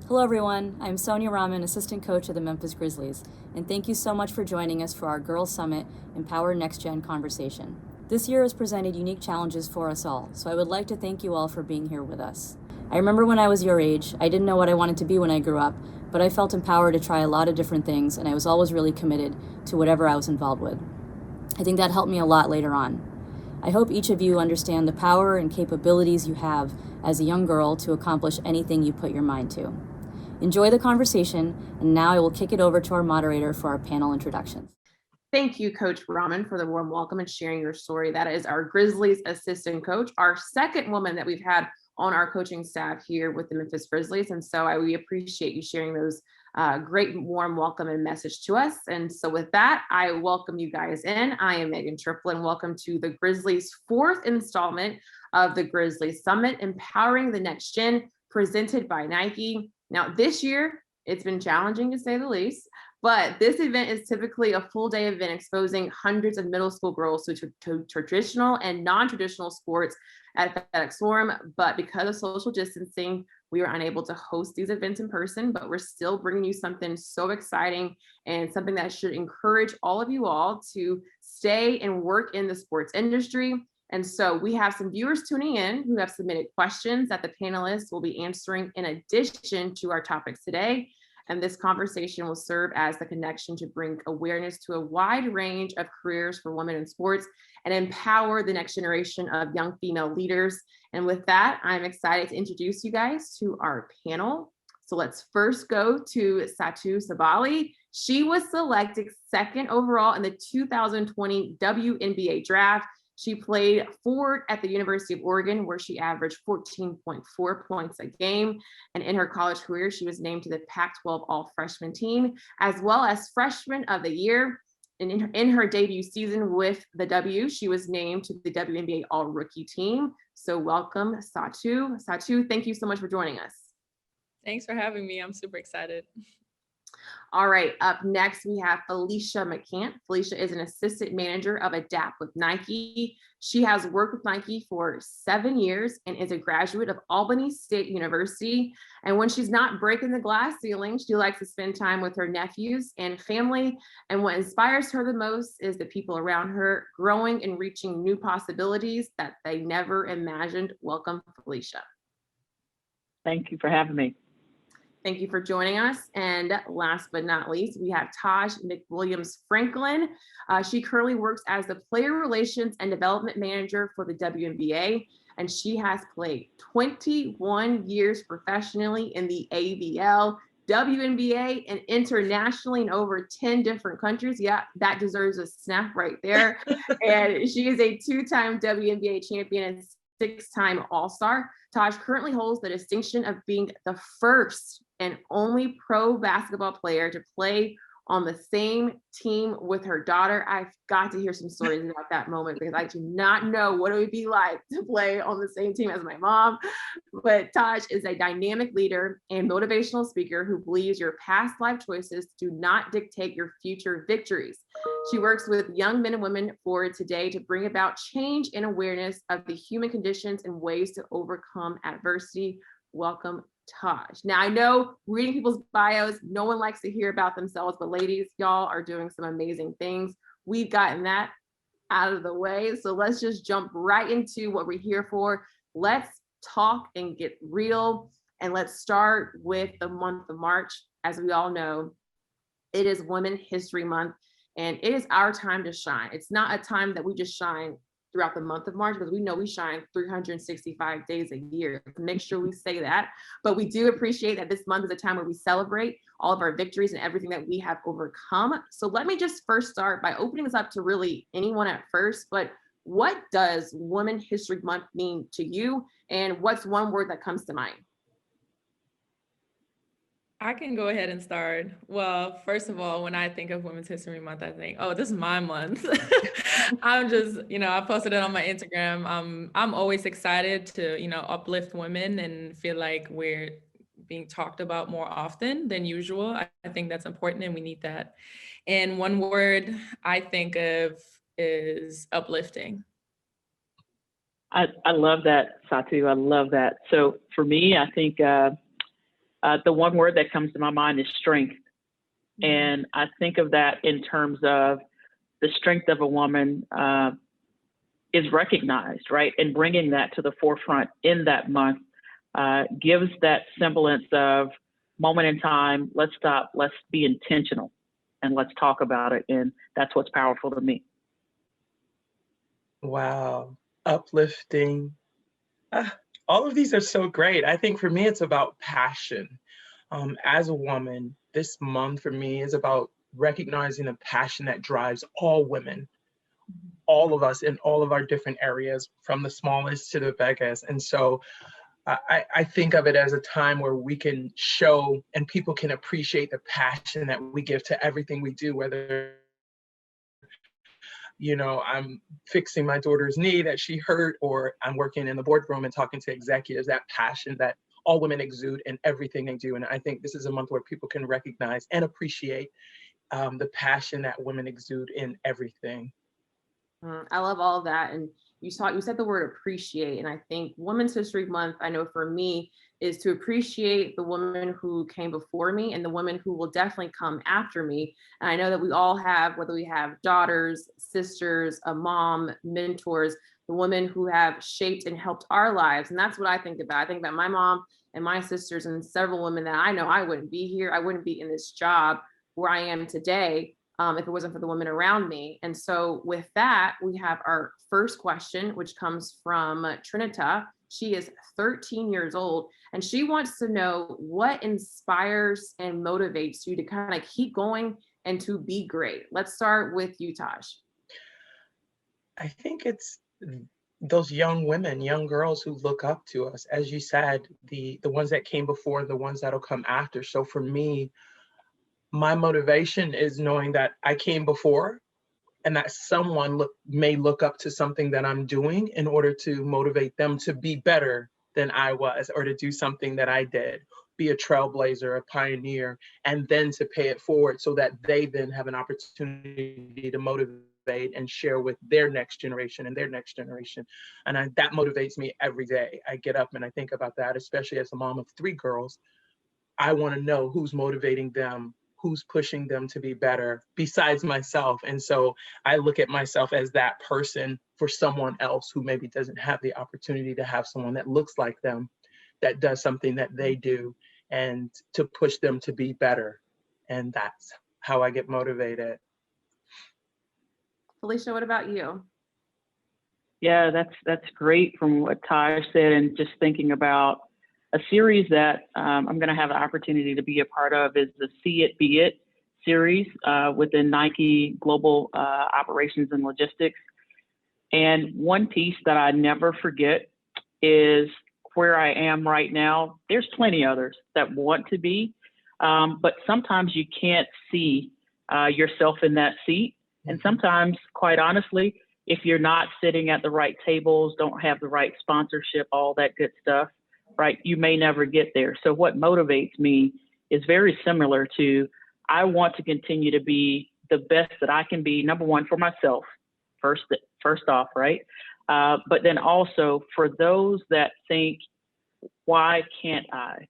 Hello everyone, I'm Sonia Rahman, assistant coach of the Memphis Grizzlies, and thank you so much for joining us for our Girls Summit Empower Next Gen conversation. This year has presented unique challenges for us all, so I would like to thank you all for being here with us. I remember when I was your age, I didn't know what I wanted to be when I grew up, but I felt empowered to try a lot of different things, and I was always really committed to whatever I was involved with. I think that helped me a lot later on. I hope each of you understand the power and capabilities you have as a young girl to accomplish anything you put your mind to. Enjoy the conversation, and now I will kick it over to our moderator for our panel introductions. Thank you, Coach Rahman, for the warm welcome and sharing your story. That is our Grizzlies assistant coach, our second woman that we've had on our coaching staff here with the Memphis Grizzlies. And so we appreciate you sharing those great warm welcome and message to us. And so with that, I welcome you guys in. I am Megan Triplin. Welcome to the Grizzlies' fourth installment of the Grizzlies Summit, Empowering the Next Gen, presented by Nike. Now, this year, it's been challenging to say the least, but this event is typically a full day event exposing hundreds of middle school girls to traditional and non-traditional sports at FedEx Forum. But because of social distancing, we were unable to host these events in person, but we're still bringing you something so exciting and something that should encourage all of you all to stay and work in the sports industry. And so we have some viewers tuning in who have submitted questions that the panelists will be answering in addition to our topics today. And this conversation will serve as the connection to bring awareness to a wide range of careers for women in sports and empower the next generation of young female leaders. And with that, I'm excited to introduce you guys to our panel. So let's first go to Satou Sabali. She was selected second overall in the 2020 WNBA draft. She played forward at the University of Oregon, where she averaged 14.4 points a game. And in her college career, she was named to the Pac-12 All-Freshman team, as well as Freshman of the Year. And in her debut season with the W, she was named to the WNBA All-Rookie team. So welcome, Satou. Satou, thank you so much for joining us. Thanks for having me. I'm super excited. All right, up next, we have Felicia McCant. Felicia is an assistant manager of Adapt with Nike. She has worked with Nike for 7 years and is a graduate of Albany State University. And when she's not breaking the glass ceiling, she likes to spend time with her nephews and family. And what inspires her the most is the people around her growing and reaching new possibilities that they never imagined. Welcome, Felicia. Thank you for having me. Thank you for joining us. And last but not least, we have Taj McWilliams Franklin. She currently works as the Player Relations and Development Manager for the WNBA, and she has played 21 years professionally in the ABL, WNBA, and internationally in over 10 different countries. Yeah, that deserves a snap right there. And she is a 2-time WNBA champion and 6-time All-Star. Taj currently holds the distinction of being the first and only pro basketball player to play on the same team with her daughter. I've got to hear some stories about that moment because I do not know what it would be like to play on the same team as my mom. But Taj is a dynamic leader and motivational speaker who believes your past life choices do not dictate your future victories. She works with young men and women for today to bring about change and awareness of the human conditions and ways to overcome adversity. Welcome, Taj. Now, I know reading people's bios, no one likes to hear about themselves, but ladies, y'all are doing some amazing things. We've gotten that out of the way. So let's just jump right into what we're here for. Let's talk and get real. And let's start with the month of March. As we all know, it is Women's History Month, and it is our time to shine. It's not a time that we just shine throughout the month of March, because we know we shine 365 days a year. Make sure we say that. But we do appreciate that this month is a time where we celebrate all of our victories and everything that we have overcome. So let me just first start by opening this up to really anyone at first. But what does Women's History Month mean to you? And what's one word that comes to mind? I can go ahead and start. Well, first of all, when I think of Women's History Month, I think, oh, this is my month. I'm just, I posted it on my Instagram. I'm always excited to, uplift women and feel like we're being talked about more often than usual. I think that's important and we need that. And one word I think of is uplifting. I love that, Satou. I love that. So for me, I think the one word that comes to my mind is strength. And I think of that in terms of the strength of a woman is recognized, right? And bringing that to the forefront in that month gives that semblance of moment in time, let's stop, let's be intentional, and let's talk about it. And that's what's powerful to me. Wow, uplifting. All of these are so great. I think for me, it's about passion. As a woman, this month for me is about recognizing the passion that drives all women, all of us in all of our different areas, from the smallest to the biggest. And so I think of it as a time where we can show and people can appreciate the passion that we give to everything we do, whether I'm fixing my daughter's knee that she hurt, or I'm working in the boardroom and talking to executives, that passion that all women exude in everything they do. And I think this is a month where people can recognize and appreciate the passion that women exude in everything. I love all of that. And you said the word appreciate. And I think Women's History Month, I know for me, is to appreciate the women who came before me and the women who will definitely come after me. And I know that we all have, whether we have daughters, sisters, a mom, mentors, the women who have shaped and helped our lives. And that's what I think about. I think about my mom and my sisters and several women that I know I wouldn't be here. I wouldn't be in this job where I am today if it wasn't for the women around me. And so with that, we have our first question, which comes from Trinita. She is 13 years old, and she wants to know what inspires and motivates you to kind of keep going and to be great. Let's start with you, Taj. I think it's those young women, young girls who look up to us. As you said, the ones that came before, the ones that'll come after. So for me, my motivation is knowing that I came before and that someone may look up to something that I'm doing in order to motivate them to be better than I was, or to do something that I did, be a trailblazer, a pioneer, and then to pay it forward so that they then have an opportunity to motivate and share with their next generation and their next generation. And that motivates me every day. I get up and I think about that, especially as a mom of 3 girls. I want to know who's motivating them, who's pushing them to be better besides myself. And so I look at myself as that person for someone else who maybe doesn't have the opportunity to have someone that looks like them, that does something that they do, and to push them to be better. And that's how I get motivated. Felicia, what about you? Yeah, that's great from what Ty said, and just thinking about a series that I'm going to have an opportunity to be a part of is the See It, Be It series within Nike Global Operations and Logistics. And one piece that I never forget is where I am right now. There's plenty others that want to be, but sometimes you can't see yourself in that seat. And sometimes, quite honestly, if you're not sitting at the right tables, don't have the right sponsorship, all that good stuff, right, you may never get there. So what motivates me is very similar to, I want to continue to be the best that I can be, number one, for myself, first off, right? But then also for those that think, why can't I?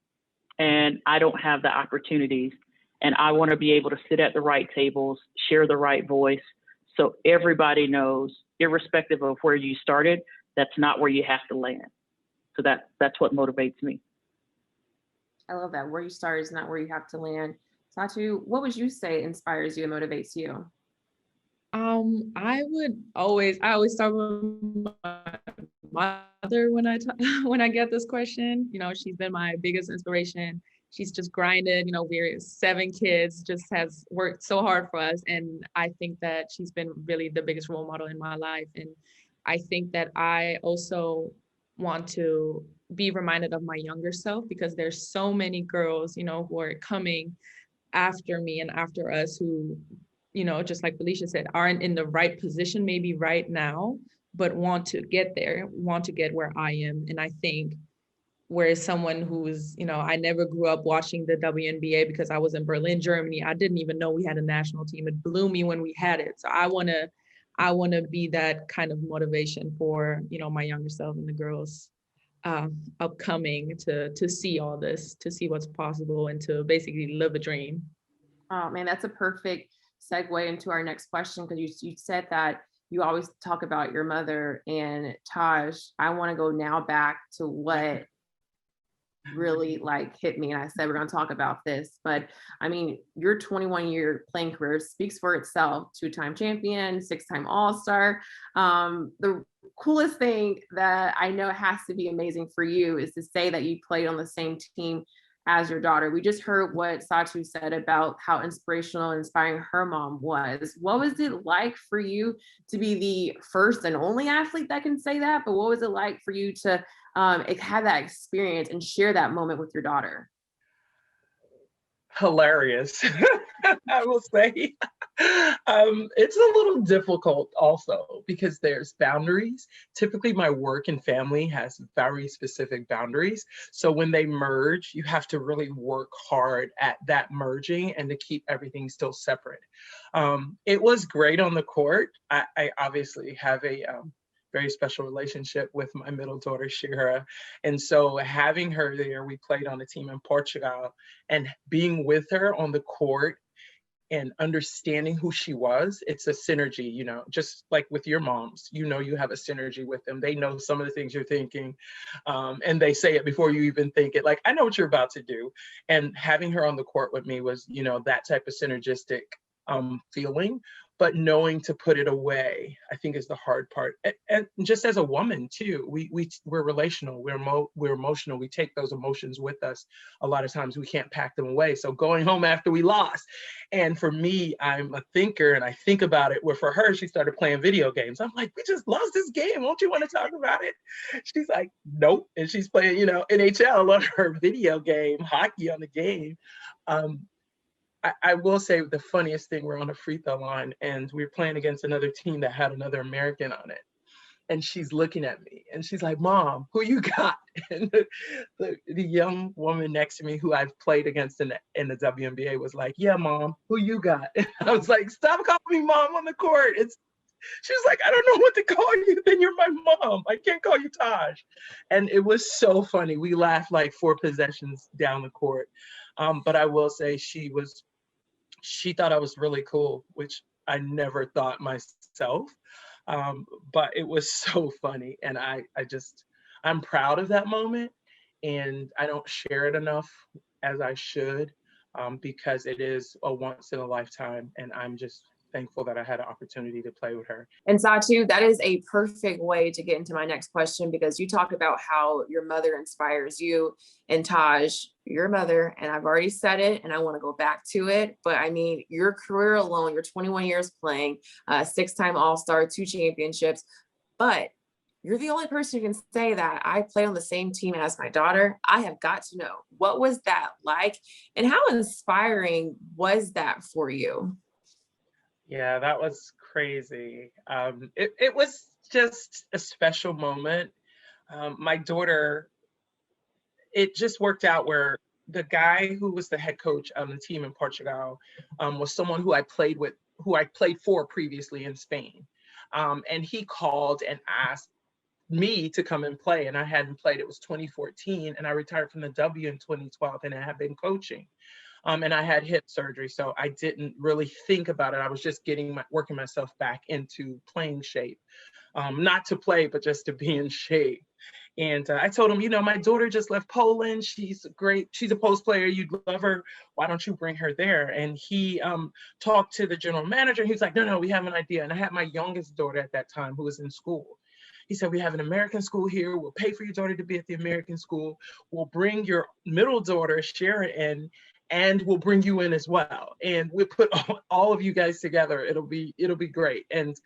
And I don't have the opportunities. And I want to be able to sit at the right tables, share the right voice, so everybody knows, irrespective of where you started, that's not where you have to land. So that's what motivates me. I love that. Where you start is not where you have to land. Satu, what would you say inspires you and motivates you? I always start with my mother when I get this question. You know, she's been my biggest inspiration. She's just grinded, we're 7 kids, just has worked so hard for us. And I think that she's been really the biggest role model in my life. And I think that I also want to be reminded of my younger self, because there's so many girls, who are coming after me and after us who, just like Felicia said, aren't in the right position maybe right now, but want to get there, want to get where I am. And I think, whereas someone who's, I never grew up watching the WNBA because I was in Berlin, Germany. I didn't even know we had a national team. It blew me when we had it. So I want to be that kind of motivation for, my younger self and the girls upcoming to see all this, to see what's possible, and to basically live a dream. Oh man, that's a perfect segue into our next question, because you said that you always talk about your mother. And Taj, I want to go now back to what really like hit me. And I said we're going to talk about this, but I mean, your 21-year playing career speaks for itself. 2-time champion, 6-time All-Star. The coolest thing that I know has to be amazing for you is to say that you played on the same team as your daughter. We just heard what Satu said about how inspirational and inspiring her mom was. What was it like for you to be the first and only athlete that can say that? But what was it like for you to have that experience and share that moment with your daughter? Hilarious, I will say. It's a little difficult also because there's boundaries. Typically my work and family has very specific boundaries. So when they merge, you have to really work hard at that merging and to keep everything still separate. It was great on the court. I obviously have a very special relationship with my middle daughter, Shira. And so having her there, we played on a team in Portugal, and being with her on the court and understanding who she was, it's a synergy, you know, just like with your moms, you know, you have a synergy with them. They know some of the things you're thinking, and they say it before you even think it. Like, I know what you're about to do. And having her on the court with me was, you know, that type of synergistic feeling. But knowing to put it away, I think, is the hard part. And just as a woman too, we're relational, we're emotional. We take those emotions with us. A lot of times we can't pack them away. So going home after we lost, and for me, I'm a thinker and I think about it. Where for her, she started playing video games. I'm like, we just lost this game. Won't you want to talk about it? She's like, nope. And she's playing, you know, NHL on her video game, hockey on the game. I will say the funniest thing, we're on a free throw line and we're playing against another team that had another American on it. And she's looking at me and she's like, Mom, who you got? And the young woman next to me who I've played against in the WNBA was like, yeah, Mom, who you got? And I was like, stop calling me Mom on the court. She was like, I don't know what to call you. Then you're my mom. I can't call you Taj. And it was so funny. We laughed like 4 possessions down the court. But I will say she thought I was really cool, which I never thought myself. But it was so funny. And I'm proud of that moment. And I don't share it enough as I should, because it is a once in a lifetime. And I'm just thankful that I had an opportunity to play with her. And Satu, that is a perfect way to get into my next question, because you talk about how your mother inspires you, and Taj, your mother, and I've already said it and I want to go back to it, but I mean, your career alone, you're 21 years playing, 6-time All-Star, 2 championships, but you're the only person who can say that I played on the same team as my daughter. I have got to know, what was that like and how inspiring was that for you? Yeah, that was crazy. It was just a special moment. My daughter, it just worked out where the guy who was the head coach on the team in Portugal was someone who I played for previously in Spain. And he called and asked me to come and play. And I hadn't played. It was 2014 and I retired from the W in 2012 and I had been coaching. And I had hip surgery, so I didn't really think about it. I was just working myself back into playing shape. Not to play, but just to be in shape. And I told him, you know, my daughter just left Poland. She's a post player. You'd love her. Why don't you bring her there? And he talked to the general manager. He was like, no, we have an idea. And I had my youngest daughter at that time who was in school. He said, we have an American school here. We'll pay for your daughter to be at the American school. We'll bring your middle daughter, Shara, in, and we'll bring you in as well. And we'll put all of you guys together. It'll be great. And,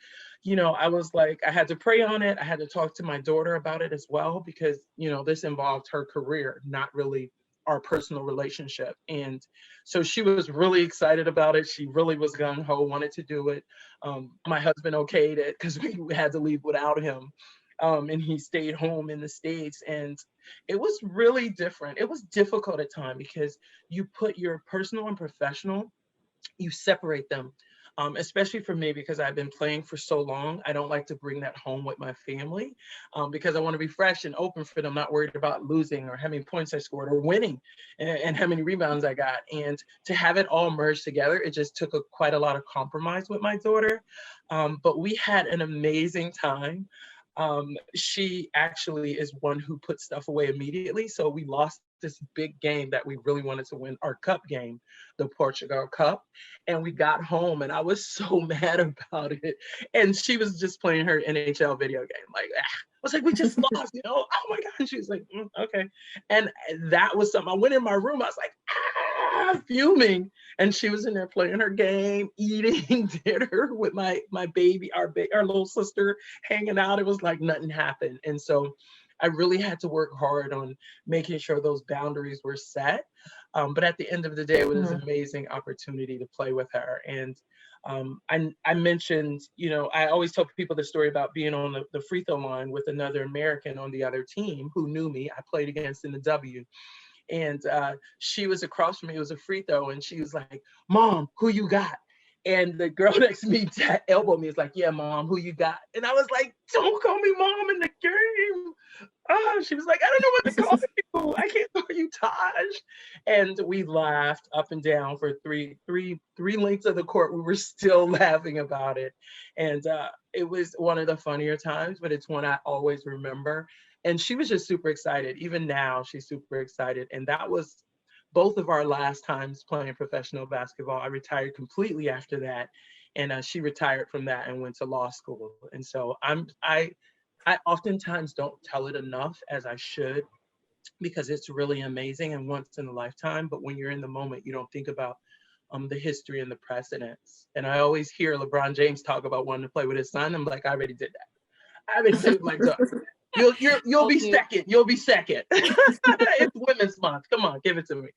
you know, I was like, I had to pray on it. I had to talk to my daughter about it as well, because, you know, this involved her career, not really our personal relationship. And so she was really excited about it. She really was gung-ho, wanted to do it. My husband okayed it because we had to leave without him. And he stayed home in the States, and it was really different. It was difficult at times because you put your personal and professional, you separate them. especially for me, because I've been playing for so long. I don't like to bring that home with my family, because I want to be fresh and open for them, not worried about losing or how many points I scored or winning and how many rebounds I got. And to have it all merged together, it just took quite a lot of compromise with my daughter. But we had an amazing time. She actually is one who put stuff away immediately. So we lost this big game that we really wanted to win, our cup game, the Portugal Cup. And we got home and I was so mad about it. And she was just playing her NHL video game. Like, I was like, we just lost, oh my God. And she was like, okay. And that was something. I went in my room, I was like, fuming. And she was in there playing her game, eating dinner with my baby, our little sister, hanging out. It was like nothing happened. And so I really had to work hard on making sure those boundaries were set. But at the end of the day, it was an amazing opportunity to play with her. And I mentioned, I always tell people the story about being on the free throw line with another American on the other team who knew me. I played against in the W. And she was across from me. It was a free throw. And she was like, Mom, who you got? And the girl next to me elbowed me. It's like, yeah, Mom, who you got? And I was like, don't call me Mom in the game. She was like, I don't know what to call you. I can't call you Taj. And we laughed up and down for three lengths of the court. We were still laughing about it. And it was one of the funnier times, but it's one I always remember. And she was just super excited. Even now, she's super excited. And that was both of our last times playing professional basketball. I retired completely after that. And she retired from that and went to law school. And so I oftentimes don't tell it enough as I should, because it's really amazing and once in a lifetime. But when you're in the moment, you don't think about the history and the precedents. And I always hear LeBron James talk about wanting to play with his son. I'm like, I already did that. I already played with my daughter. You'll be second. You'll be second. It's Women's Month. Come on, give it to me.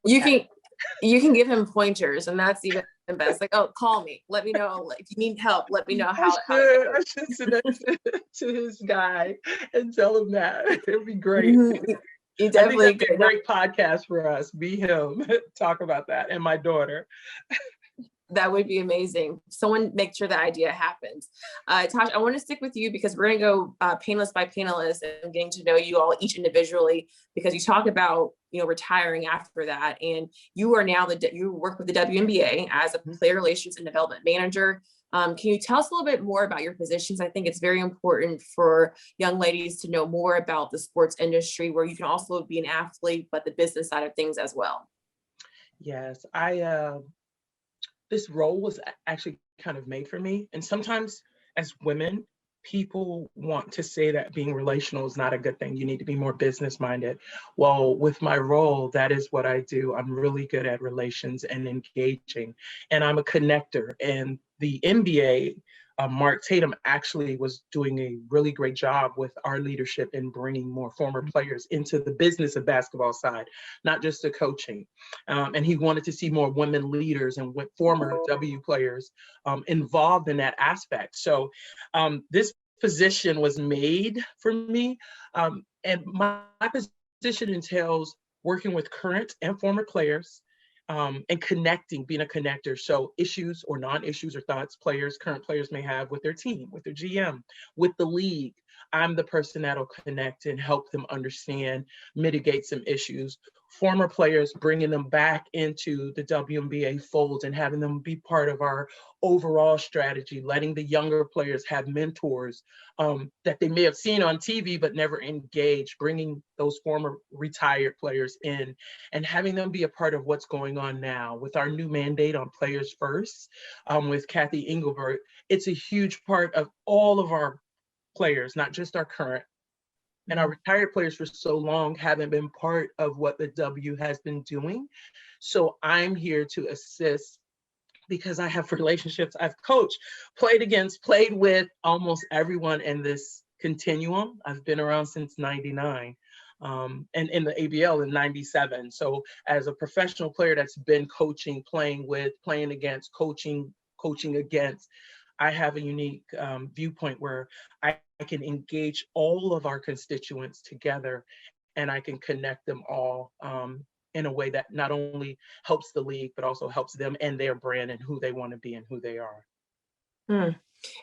You can give him pointers, and that's even best. Like, oh, call me. Let me know if you need help. Let me know how. I should send that to his guy and tell him that. It'd be great. You definitely I think that'd be a great podcast for us. Be him. Talk about that, and my daughter. That would be amazing. Someone make sure that idea happens. Tosh, I want to stick with you because we're going to go panelist by panelist and getting to know you all each individually, because you talk about, retiring after that. And you are now you work with the WNBA as a player relations and development manager. Can you tell us a little bit more about your positions? I think it's very important for young ladies to know more about the sports industry, where you can also be an athlete, but the business side of things as well. Yes, this role was actually kind of made for me. And sometimes as women, people want to say that being relational is not a good thing. You need to be more business minded. Well, with my role, that is what I do. I'm really good at relations and engaging, and I'm a connector. And the NBA, Mark Tatum actually was doing a really great job with our leadership in bringing more former players into the business of basketball side, not just the coaching. And he wanted to see more women leaders and former W players involved in that aspect. So this position was made for me. And my position entails working with current and former players, and connecting, being a connector. So issues or non-issues or thoughts current players may have with their team, with their GM, with the league. I'm the person that'll connect and help them understand, mitigate some issues. Former players, bringing them back into the WNBA fold and having them be part of our overall strategy, letting the younger players have mentors that they may have seen on TV but never engaged, bringing those former retired players in and having them be a part of what's going on now with our new mandate on Players First with Kathy Engelbert. It's a huge part of all of our players, not just our current. And our retired players for so long haven't been part of what the W has been doing. So I'm here to assist because I have relationships. I've coached, played with almost everyone in this continuum. I've been around since '99. And in the ABL in '97. So as a professional player that's been coaching, playing with, playing against, coaching against, I have a unique viewpoint where I can engage all of our constituents together and I can connect them all in a way that not only helps the league, but also helps them and their brand and who they want to be and who they are.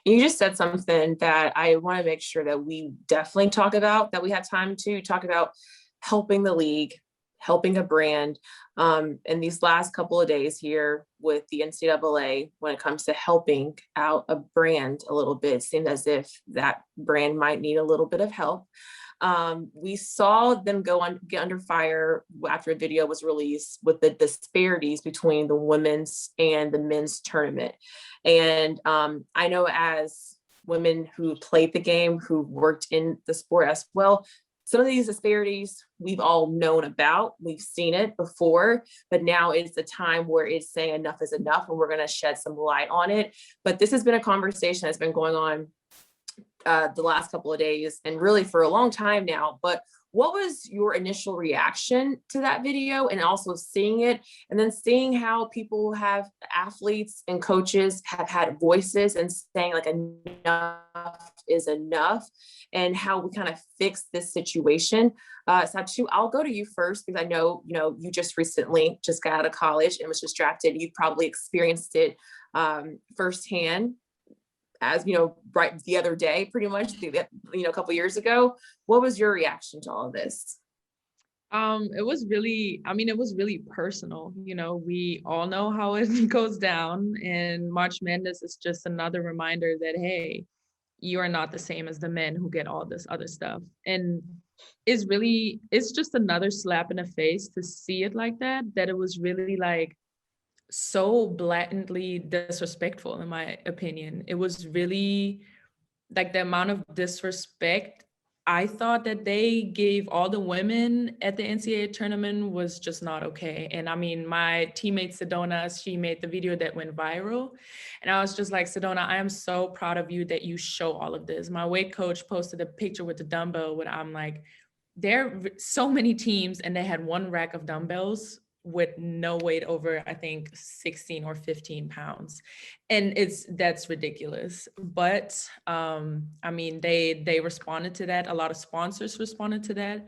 You just said something that I want to make sure that we definitely talk about, that we have time to talk about helping the league, helping a brand. In these last couple of days here with the NCAA, when it comes to helping out a brand a little bit, it seemed as if that brand might need a little bit of help. We saw them get under fire after a video was released with the disparities between the women's and the men's tournament. And I know as women who played the game, who worked in the sport as well, some of these disparities we've all known about, we've seen it before, but now it's a time where it's saying enough is enough and we're going to shed some light on it. But this has been a conversation that's been going on the last couple of days and really for a long time now. But what was your initial reaction to that video, and also seeing it and then seeing how people have, athletes and coaches have had voices and saying like enough is enough, and how we kind of fix this situation? Satu, I'll go to you first because I know, you just recently just got out of college and was just drafted. You've probably experienced it firsthand, as right the other day, pretty much, a couple years ago. What was your reaction to all of this? It was really personal. We all know how it goes down, and March Madness is just another reminder that, hey, you are not the same as the men who get all this other stuff. And it's just another slap in the face to see it like that it was really like so blatantly disrespectful, in my opinion. It was really like the amount of disrespect I thought that they gave all the women at the NCAA tournament was just not okay. And I mean, my teammate Sedona, she made the video that went viral. And I was just like, Sedona, I am so proud of you that you show all of this. My weight coach posted a picture with the dumbbell where I'm like, there are so many teams and they had one rack of dumbbells with no weight over, I think 16 or 15 pounds. And that's ridiculous. But I mean, they responded to that. A lot of sponsors responded to that.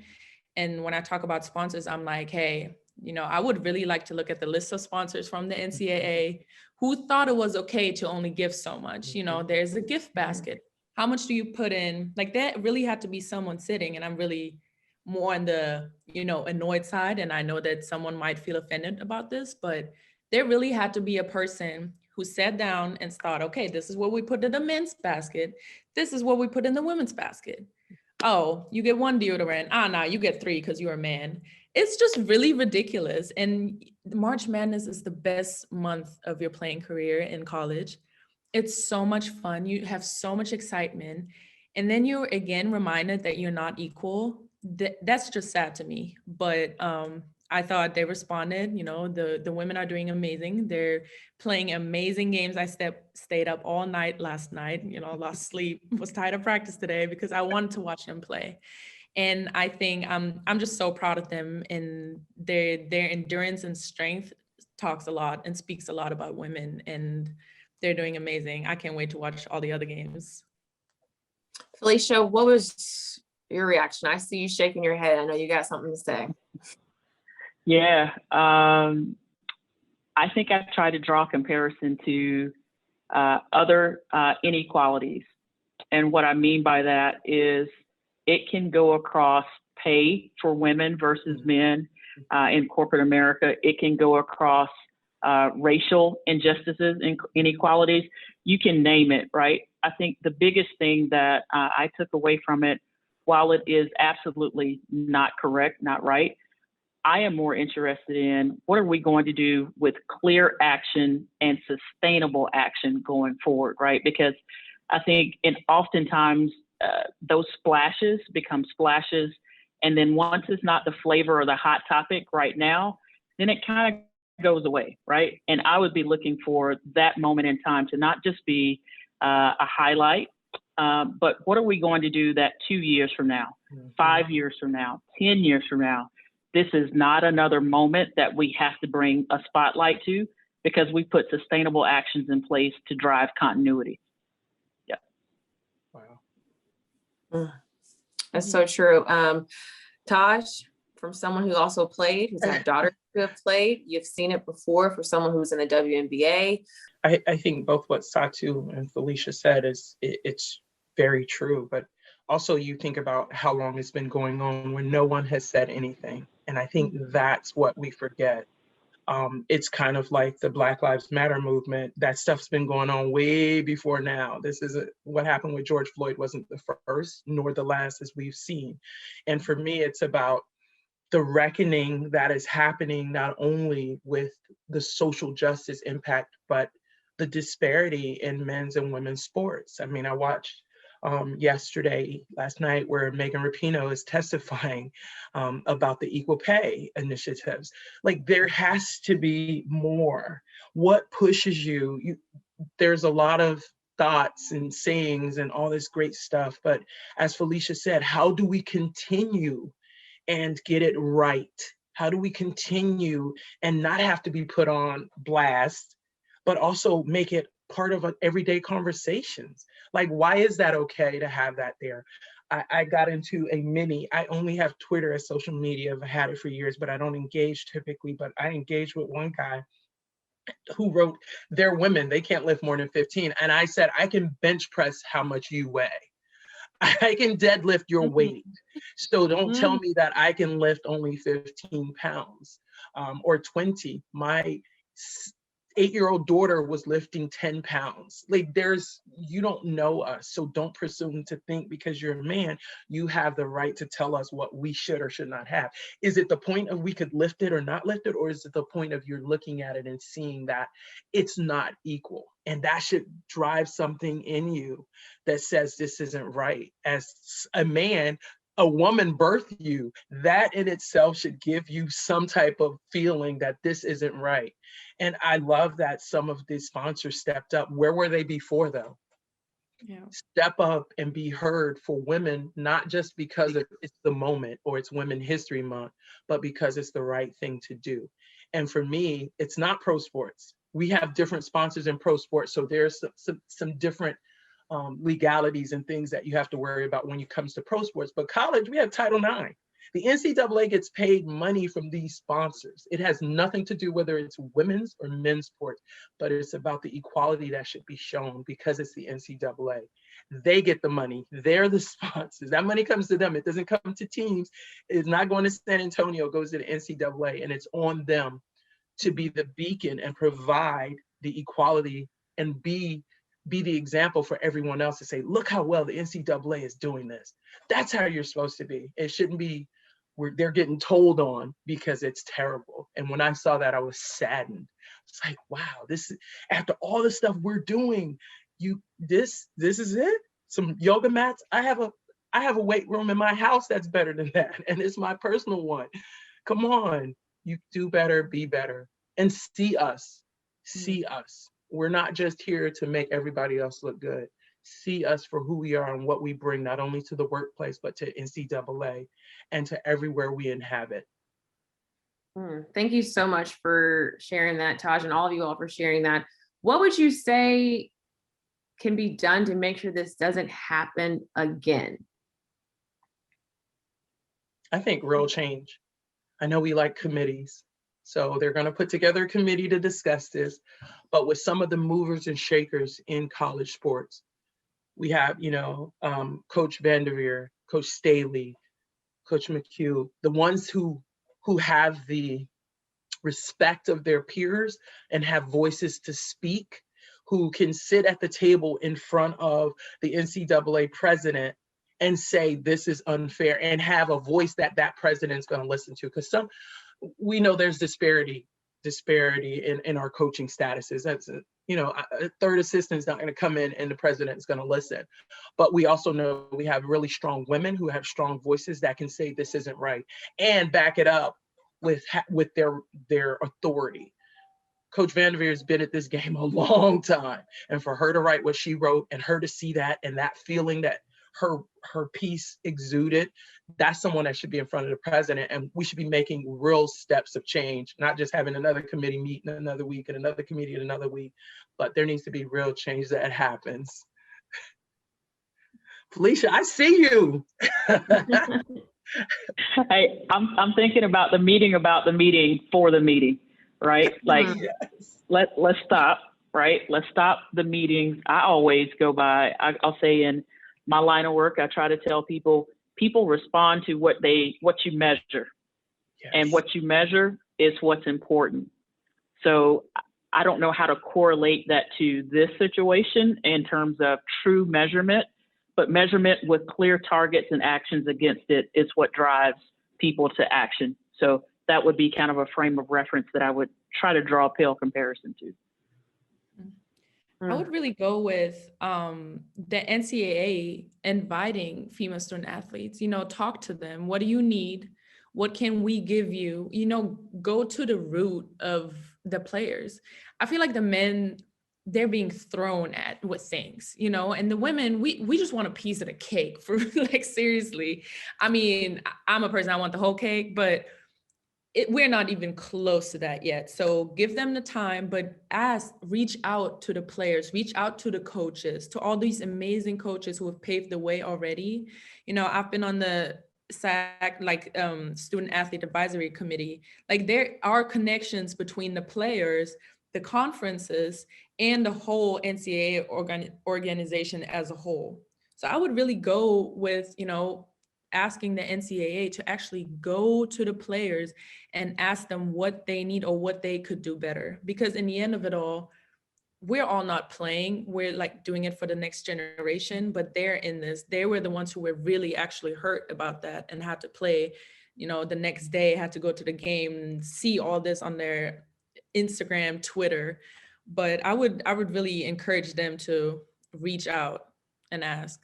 And when I talk about sponsors, I'm like, hey, I would really like to look at the list of sponsors from the NCAA who thought it was okay to only give so much. There's a gift basket. How much do you put in? Like that really had to be someone sitting, and I'm really more on the, annoyed side. And I know that someone might feel offended about this, but there really had to be a person who sat down and thought, okay, this is what we put in the men's basket. This is what we put in the women's basket. Oh, you get one deodorant. No, you get 3 because you're a man. It's just really ridiculous. And March Madness is the best month of your playing career in college. It's so much fun. You have so much excitement. And then you're again reminded that you're not equal. That's just sad to me. But I thought they responded. The women are doing amazing. They're playing amazing games. I stayed up all night last night, lost sleep, was tired of practice today because I wanted to watch them play. And I think I'm just so proud of them, and their endurance and strength talks a lot and speaks a lot about women, and they're doing amazing. I can't wait to watch all the other games. Felicia, what was your reaction? I see you shaking your head. I know you got something to say. Yeah, I think I try to draw a comparison to other inequalities. And what I mean by that is it can go across pay for women versus men in corporate America. It can go across racial injustices and inequalities. You can name it, right? I think the biggest thing that I took away from it, while it is absolutely not correct, not right, I am more interested in what are we going to do with clear action and sustainable action going forward, right? Because I think oftentimes those splashes become splashes. And then once it's not the flavor or the hot topic right now, then it kind of goes away, right? And I would be looking for that moment in time to not just be a highlight, but what are we going to do that 2 years from now, 5 years from now, 10 years from now? This is not another moment that we have to bring a spotlight to, because we put sustainable actions in place to drive continuity. Yeah. Wow. That's so true. Taj, from someone who also played, who's had daughters who have played. You've seen it before for someone who's in the WNBA. I think both what Satu and Felicia said it's very true, but also you think about how long it's been going on when no one has said anything. And I think that's what we forget. It's kind of like the Black Lives Matter movement. That stuff's been going on way before now. This is what happened with George Floyd wasn't the first nor the last, as we've seen. And for me, it's about the reckoning that is happening not only with the social justice impact, but the disparity in men's and women's sports. I mean, I watched last night, where Megan Rapinoe is testifying about the equal pay initiatives. Like, there has to be more. What pushes you? There's a lot of thoughts and sayings and all this great stuff, but as Felicia said, how do we continue and get it right? How do we continue and not have to be put on blast, but also make it part of everyday conversations? Like, why is that okay to have that there? I got into I only have Twitter as social media. I've had it for years, but I don't engage typically, but I engaged with one guy who wrote, they're women, they can't lift more than 15. And I said, I can bench press how much you weigh. I can deadlift your weight. So don't tell me that I can lift only 15 pounds or 20. My 8-year-old daughter was lifting 10 pounds. Like, you don't know us. So don't presume to think because you're a man, you have the right to tell us what we should or should not have. Is it the point of we could lift it or not lift it? Or is it the point of you're looking at it and seeing that it's not equal? And that should drive something in you that says this isn't right. As a man, a woman birthed you. That in itself should give you some type of feeling that this isn't right. And I love that some of the sponsors stepped up. Where were they before, though? Yeah. Step up and be heard for women, not just because it's the moment or it's Women History Month, but because it's the right thing to do. And for me, it's not pro sports. We have different sponsors in pro sports, so there's some different legalities and things that you have to worry about when it comes to pro sports. But college, we have Title IX. The NCAA gets paid money from these sponsors. It has nothing to do whether it's women's or men's sports, but it's about the equality that should be shown because it's the NCAA. They get the money. They're the sponsors. That money comes to them. It doesn't come to teams. It's not going to San Antonio. It goes to the NCAA, and it's on them to be the beacon and provide the equality and be the example for everyone else to say, look how well the NCAA is doing this. That's how you're supposed to be. It shouldn't be where they're getting told on because it's terrible. And when I saw that, I was saddened. It's like, wow, this is, after all the stuff we're doing, this is it? Some yoga mats? I have a weight room in my house that's better than that. And it's my personal one. Come on, you do better, be better, and see us. See us. We're not just here to make everybody else look good. See us for who we are and what we bring, not only to the workplace, but to NCAA and to everywhere we inhabit. Thank you so much for sharing that, Taj, and all of you all for sharing that. What would you say can be done to make sure this doesn't happen again? I think real change. I know we like committees. So they're going to put together a committee to discuss this, but with some of the movers and shakers in college sports, we have, Coach Vanderveer, Coach Staley, Coach McHugh, the ones who have the respect of their peers and have voices to speak, who can sit at the table in front of the NCAA president and say, this is unfair, and have a voice that president's going to listen to. Because we know there's disparity in our coaching statuses. That's a third assistant is not going to come in and the president is going to listen. But we also know we have really strong women who have strong voices that can say this isn't right and back it up with their authority. Coach Vanderveer has been at this game a long time, and for her to write what she wrote and her to see that and that feeling that her piece exuded, that's someone that should be in front of the president, and we should be making real steps of change, not just having another committee meet in another week and another committee in another week, but there needs to be real change that happens. Felicia, I see you. Hey, I'm thinking about the meeting for the meeting, right? Like, Yes. let's stop, right? Let's stop the meetings. I always go by, I'll say in my line of work, I try to tell people respond to what you measure. And Yes. what you measure is what's important. So I don't know how to correlate that to this situation in terms of true measurement, but measurement with clear targets and actions against it is what drives people to action. So that would be kind of a frame of reference that I would try to draw a pale comparison to. I would really go with the NCAA inviting female student athletes, talk to them. What do you need? What can we give you? Go to the root of the players. I feel like the men, they're being thrown at with things, and the women, we just want a piece of the cake for like, seriously. I mean, I'm a person, I want the whole cake, but we're not even close to that yet. So give them the time, but reach out to the players, reach out to the coaches, to all these amazing coaches who have paved the way already. I've been on the SAC, Student Athlete Advisory Committee. Like, there are connections between the players, the conferences, and the whole NCAA organization as a whole. So I would really go with, asking the NCAA to actually go to the players and ask them what they need or what they could do better. Because in the end of it all, we're all not playing. We're like doing it for the next generation, but they're in this. They were the ones who were really actually hurt about that and had to play, the next day, had to go to the game and see all this on their Instagram, Twitter. But I would really encourage them to reach out and ask.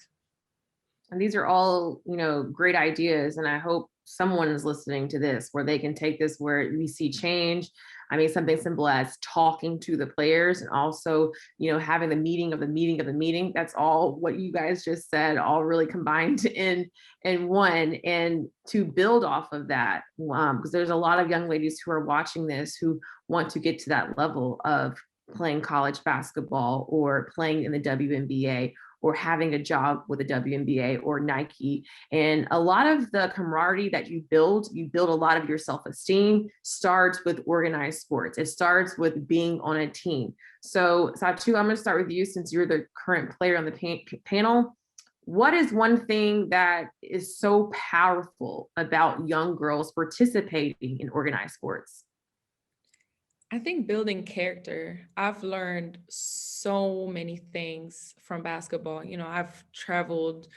And these are all, great ideas. And I hope someone is listening to this where they can take this where we see change. I mean, something simple as talking to the players and also, having the meeting of the meeting of the meeting. That's all what you guys just said, all really combined in one. And to build off of that, because there's a lot of young ladies who are watching this who want to get to that level of playing college basketball or playing in the WNBA or having a job with the WNBA or Nike. And a lot of the camaraderie that you build a lot of your self-esteem starts with organized sports. It starts with being on a team. So Satu, I'm gonna start with you since you're the current player on the panel. What is one thing that is so powerful about young girls participating in organized sports? I think building character. I've learned so many things from basketball. I've traveled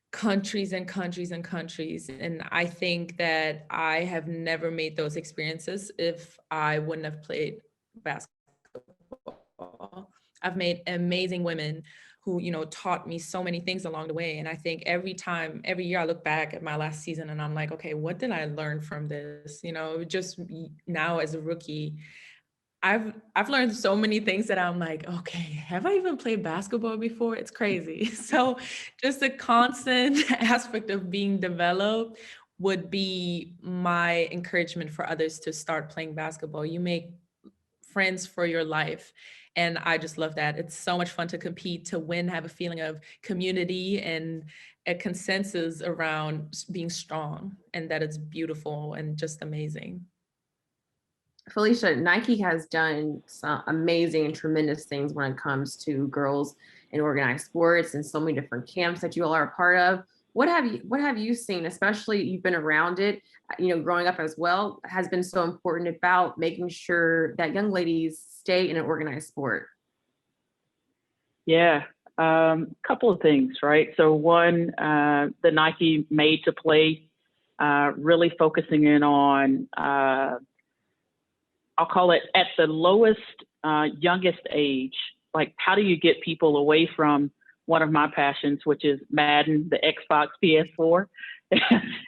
countries and countries and countries, and I think that I have never made those experiences if I wouldn't have played basketball. I've made amazing women who, taught me so many things along the way. And I think every year I look back at my last season and I'm like, okay, what did I learn from this? Just now as a rookie, I've learned so many things that I'm like, okay, have I even played basketball before? It's crazy. So just a constant aspect of being developed would be my encouragement for others to start playing basketball. You make friends for your life. And I just love that. It's so much fun to compete, to win, have a feeling of community and a consensus around being strong, and that it's beautiful and just amazing. Felicia, Nike has done some amazing and tremendous things when it comes to girls in organized sports and so many different camps that you all are a part of. What have you seen, especially you've been around it, growing up as well, has been so important about making sure that young ladies stay in an organized sport? Yeah, couple of things, right? So one, the Nike Made to Play, really focusing in on, I'll call it at the lowest, youngest age, like how do you get people away from one of my passions, which is Madden, the Xbox, PS4,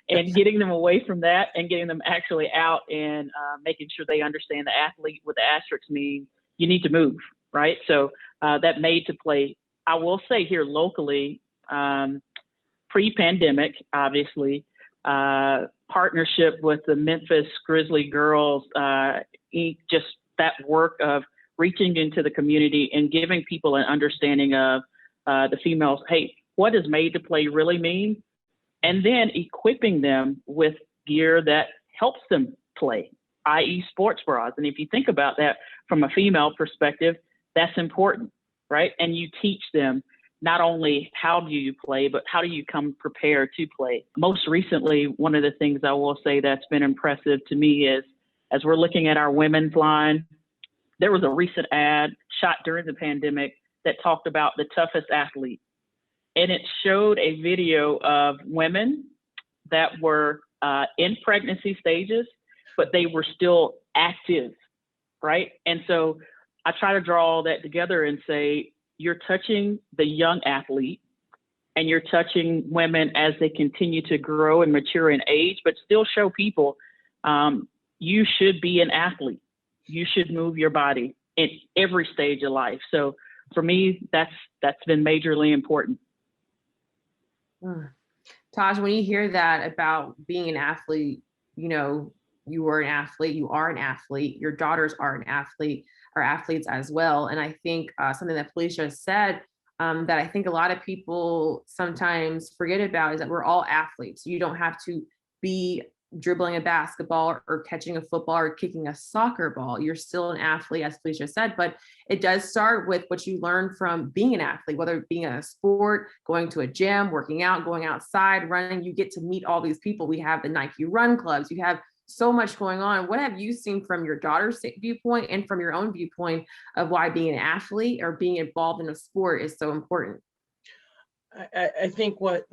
and getting them away from that and getting them actually out and making sure they understand the athlete with the asterisks means you need to move, right? So that Made to Play, I will say here locally, pre-pandemic, obviously, partnership with the Memphis Grizzlies girls, just that work of reaching into the community and giving people an understanding of the females, hey, what does Made to Play really mean? And then equipping them with gear that helps them play, i.e. sports bras. And if you think about that from a female perspective, that's important, right? And you teach them not only how do you play, but how do you come prepared to play. Most recently, one of the things I will say that's been impressive to me is, as we're looking at our women's line, there was a recent ad shot during the pandemic that talked about the toughest athlete. And it showed a video of women that were in pregnancy stages, but they were still active, right? And so I try to draw all that together and say, you're touching the young athlete and you're touching women as they continue to grow and mature in age, but still show people you should be an athlete. You should move your body in every stage of life. So for me, that's been majorly important. Taj, when you hear that about being an athlete, you know, you were an athlete, you are an athlete, your daughters are an athlete, are athletes as well. And I think something that Felicia said that I think a lot of people sometimes forget about is that we're all athletes. You don't have to be dribbling a basketball or catching a football or kicking a soccer ball. You're still an athlete, as Felicia said, but it does start with what you learn from being an athlete, whether it being in a sport, going to a gym, working out, going outside, running. You get to meet all these people. We have the Nike Run Clubs. You have so much going on. What have you seen from your daughter's viewpoint and from your own viewpoint of why being an athlete or being involved in a sport is so important? I think what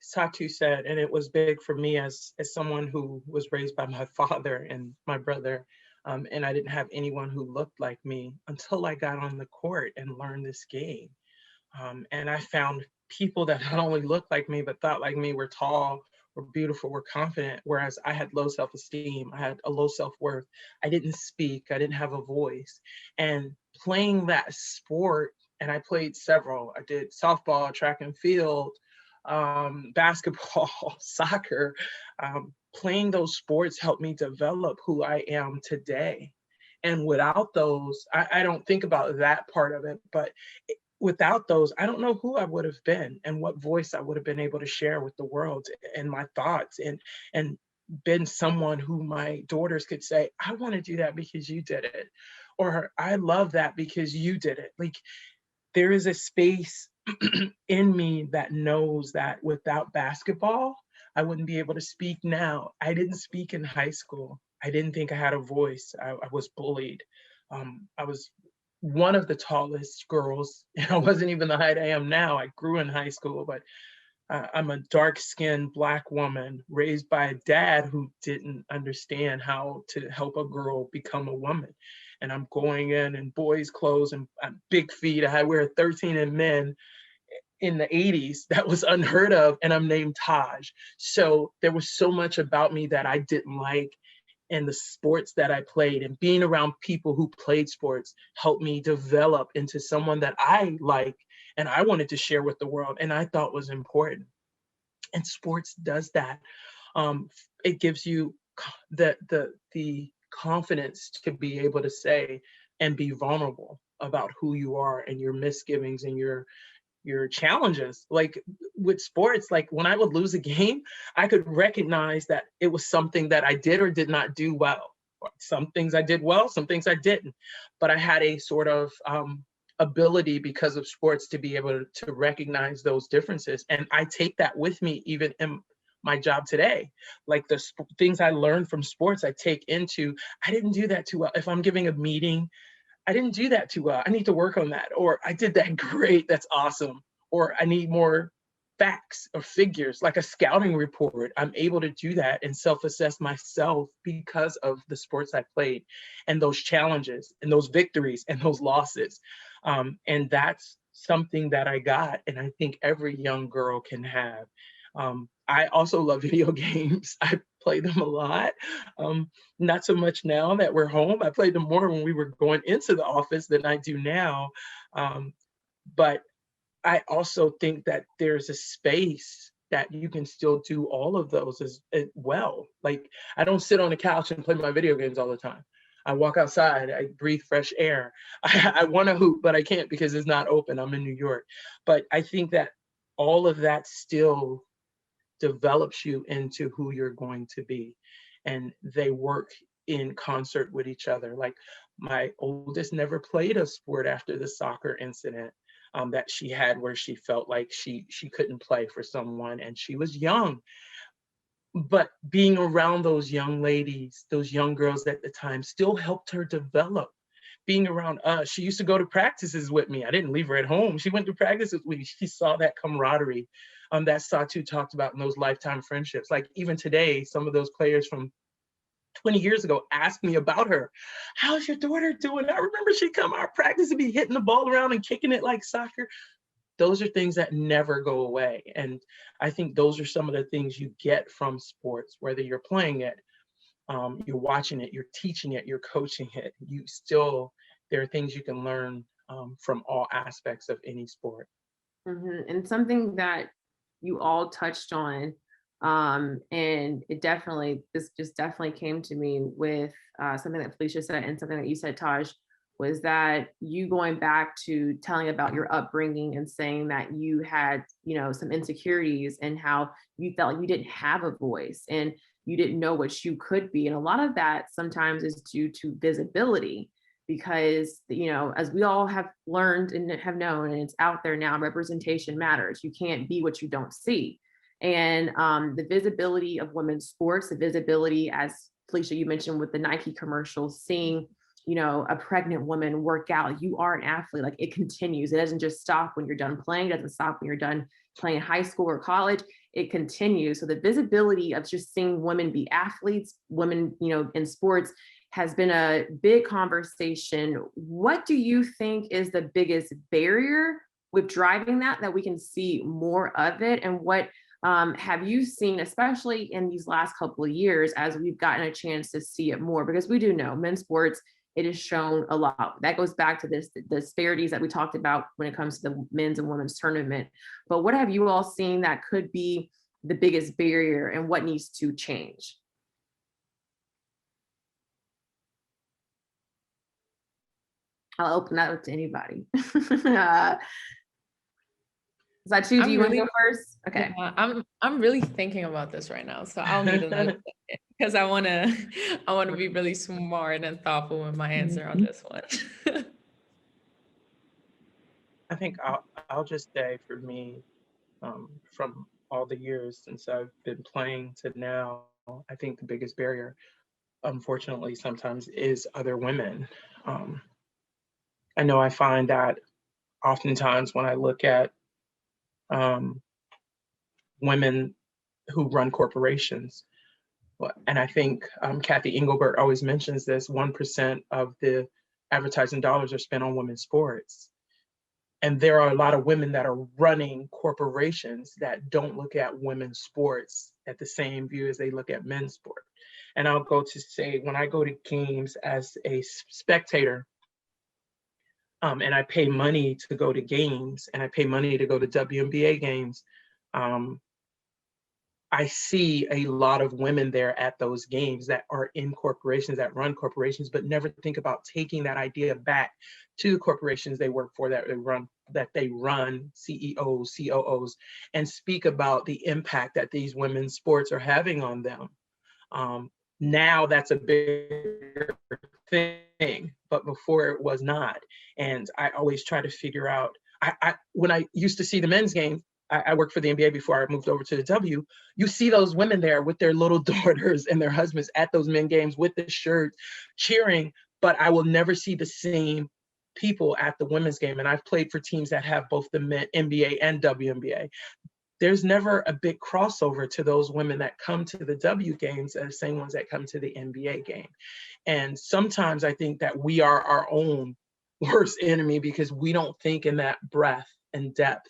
Satu said, and it was big for me as someone who was raised by my father and my brother, and I didn't have anyone who looked like me until I got on the court and learned this game. And I found people that not only looked like me, but thought like me, were tall, were beautiful, were confident, whereas I had low self-esteem, I had a low self-worth. I didn't speak, I didn't have a voice. And playing that sport, and I played several, I did softball, track and field, basketball, soccer, playing those sports helped me develop who I am today. And without those, I don't think about that part of it, but without those, I don't know who I would have been and what voice I would have been able to share with the world and my thoughts, and been someone who my daughters could say, I want to do that because you did it, or I love that because you did it. Like, there is a space in me that knows that without basketball, I wouldn't be able to speak now. I didn't speak in high school. I didn't think I had a voice. I was bullied. I was one of the tallest girls. I wasn't even the height I am now. I grew in high school, but I'm a dark-skinned Black woman raised by a dad who didn't understand how to help a girl become a woman. And I'm going in boys' clothes and big feet. I wear 13 in men in the 80s. That was unheard of. And I'm named Taj. So there was so much about me that I didn't like. And the sports that I played and being around people who played sports helped me develop into someone that I like and I wanted to share with the world and I thought was important. And sports does that. It gives you the confidence to be able to say and be vulnerable about who you are and your misgivings and your challenges. Like with sports, like when I would lose a game, I could recognize that it was something that I did or did not do well. Some things I did well, some things I didn't. But I had a sort of ability because of sports to be able to recognize those differences. And I take that with me even in my job today. Like the things I learned from sports, I take into, I didn't do that too well. If I'm giving a meeting, I didn't do that too well. I need to work on that. Or I did that great. That's awesome. Or I need more facts or figures, like a scouting report. I'm able to do that and self-assess myself because of the sports I played and those challenges and those victories and those losses. And that's something that I got. And I think every young girl can have. I also love video games. I play them a lot. Not so much now that we're home. I played them more when we were going into the office than I do now. But I also think that there's a space that you can still do all of those as well. Like, I don't sit on the couch and play my video games all the time. I walk outside, I breathe fresh air. I want to hoop, but I can't because it's not open. I'm in New York. But I think that all of that still develops you into who you're going to be. And they work in concert with each other. Like my oldest never played a sport after the soccer incident that she had, where she felt like she couldn't play for someone, and she was young. But being around those young ladies, those young girls at the time, still helped her develop. Being around us, she used to go to practices with me. I didn't leave her at home. She went to practices with me. She saw that camaraderie that Satu talked about in those lifetime friendships. Like even today, some of those players from 20 years ago asked me about her. How's your daughter doing? I remember she'd come to our practice and be hitting the ball around and kicking it like soccer. Those are things that never go away. And I think those are some of the things you get from sports, whether you're playing it, you're watching it, you're teaching it, you're coaching it. There are things you can learn from all aspects of any sport. And something that you all touched on, and this just definitely came to me with something that Felicia said and something that you said, Taj, was that you going back to telling about your upbringing and saying that you had, some insecurities and how you felt like you didn't have a voice and you didn't know what you could be. And a lot of that sometimes is due to visibility, because, as we all have learned and have known, and it's out there now, representation matters. You can't be what you don't see. And the visibility of women's sports, the visibility, as Felicia, you mentioned with the Nike commercials, seeing a pregnant woman work out, you are an athlete. Like, it continues. It doesn't just stop when you're done playing. It doesn't stop when you're done playing high school or college. It continues. So the visibility of just seeing women be athletes, women, in sports, has been a big conversation. What do you think is the biggest barrier with driving that we can see more of it? And what have you seen, especially in these last couple of years, as we've gotten a chance to see it more? Because we do know men's sports, it is shown a lot. That goes back to the disparities that we talked about when it comes to the men's and women's tournament. But what have you all seen that could be the biggest barrier, and what needs to change? I'll open that up to anybody. Satu, do you want to go first? Okay. Yeah, I'm really thinking about this right now, so I'll need another second, because I want to be really smart and thoughtful with my answer on this one. I think I'll just say, for me, from all the years since I've been playing to now, I think the biggest barrier, unfortunately, sometimes is other women. I know I find that oftentimes when I look at women who run corporations, and I think Kathy Engelbert always mentions this, 1% of the advertising dollars are spent on women's sports. And there are a lot of women that are running corporations that don't look at women's sports at the same view as they look at men's sport. And I'll go to say, when I go to games as a spectator, and I pay money to go to games, and I pay money to go to WNBA games, I see a lot of women there at those games that are in corporations, that run corporations, but never think about taking that idea back to the corporations they work for, that they run, CEOs, COOs, and speak about the impact that these women's sports are having on them. Now that's a bigger thing, but before it was not. And I always try to figure out, when I used to see the men's games, I worked for the NBA before I moved over to the W. You see those women there with their little daughters and their husbands at those men games with the shirts, cheering, but I will never see the same people at the women's game. And I've played for teams that have both the men, NBA and WNBA. There's never a big crossover to those women that come to the W games as the same ones that come to the NBA game. And sometimes I think that we are our own worst enemy, because we don't think in that breadth and depth.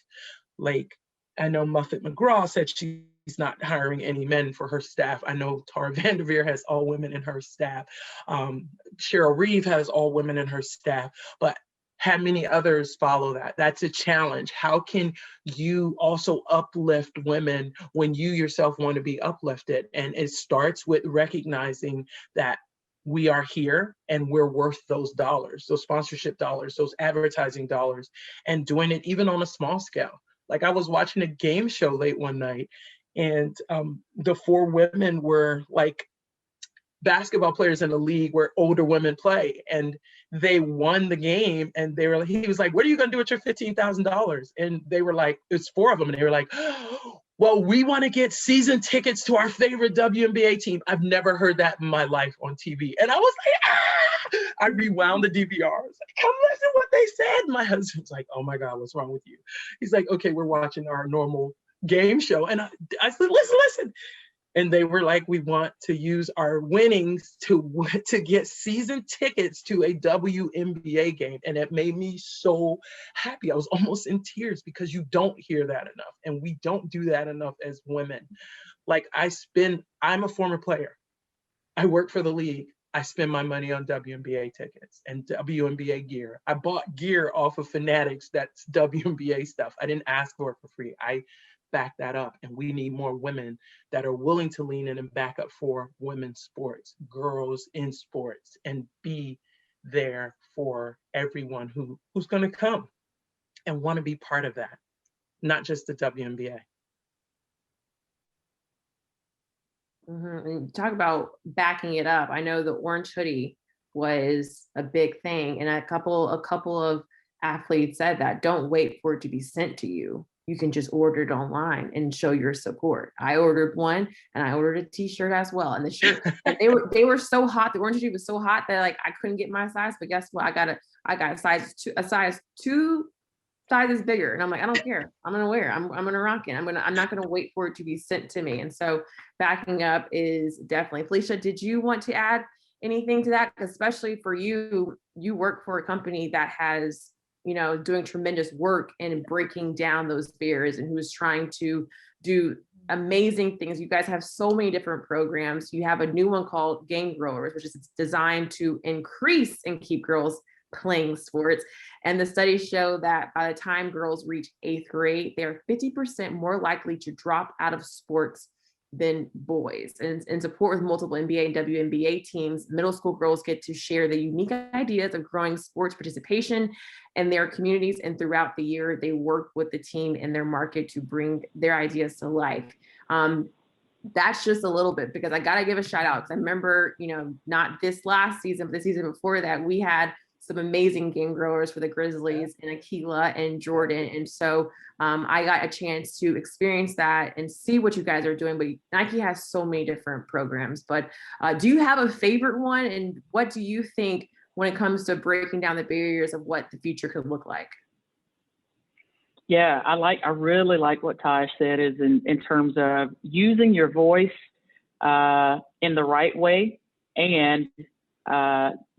Like, I know Muffet McGraw said she's not hiring any men for her staff. I know Tara Vanderveer has all women in her staff. Cheryl Reeve has all women in her staff, but how many others follow that? That's a challenge. How can you also uplift women when you yourself want to be uplifted? And it starts with recognizing that we are here and we're worth those dollars, those sponsorship dollars, those advertising dollars, and doing it even on a small scale. Like, I was watching a game show late one night, And the 4 women were like basketball players in the league where older women play, and they won the game. And he was like, what are you going to do with your $15,000? And they were like, it's 4 of them. And they were like, well, we want to get season tickets to our favorite WNBA team. I've never heard that in my life on TV. And I was like, ah! I rewound the DVR. I was like, come listen what they said. My husband's like, oh my God, what's wrong with you? He's like, okay, we're watching our normal game show. And I said, listen. And they were like, we want to use our winnings to get season tickets to a WNBA game. And it made me so happy. I was almost in tears because you don't hear that enough. And we don't do that enough as women. Like I'm a former player. I work for the league. I spend my money on WNBA tickets and WNBA gear. I bought gear off of Fanatics that's WNBA stuff. I didn't ask for it for free. I back that up, and we need more women that are willing to lean in and back up for women's sports, girls in sports, and be there for everyone who's going to come and want to be part of that, not just the WNBA. And talk about backing it up. I know the orange hoodie was a big thing, and a couple of athletes said that don't wait for it to be sent to you. You can just order it online and show your support. I ordered one, and I ordered a t-shirt as well. And the shirt, and they were so hot. The orange hoodie was so hot that like I couldn't get my size. But guess what? I got a size 2 sizes bigger. And I'm like, I don't care. I'm gonna wear it. I'm gonna rock it. I'm not gonna wait for it to be sent to me. And so backing up is definitely. Felicia, did you want to add anything to that? Especially for you work for a company that has, doing tremendous work and breaking down those barriers, and who's trying to do amazing things. You guys have so many different programs. You have a new one called Game Growers, which is designed to increase and keep girls playing sports. And the studies show that by the time girls reach 8th grade, they are 50% more likely to drop out of sports than boys. And in support with multiple NBA and WNBA teams, middle school girls get to share the unique ideas of growing sports participation in their communities. And throughout the year, they work with the team in their market to bring their ideas to life. That's just a little bit, because I got to give a shout out. Because I remember, not this last season, but the season before that, we had some amazing game growers for the Grizzlies, and Akila and Jordan. And so I got a chance to experience that and see what you guys are doing. But Nike has so many different programs. But do you have a favorite one? And what do you think when it comes to breaking down the barriers of what the future could look like? Yeah, I really like what Taj said, is in terms of using your voice in the right way, and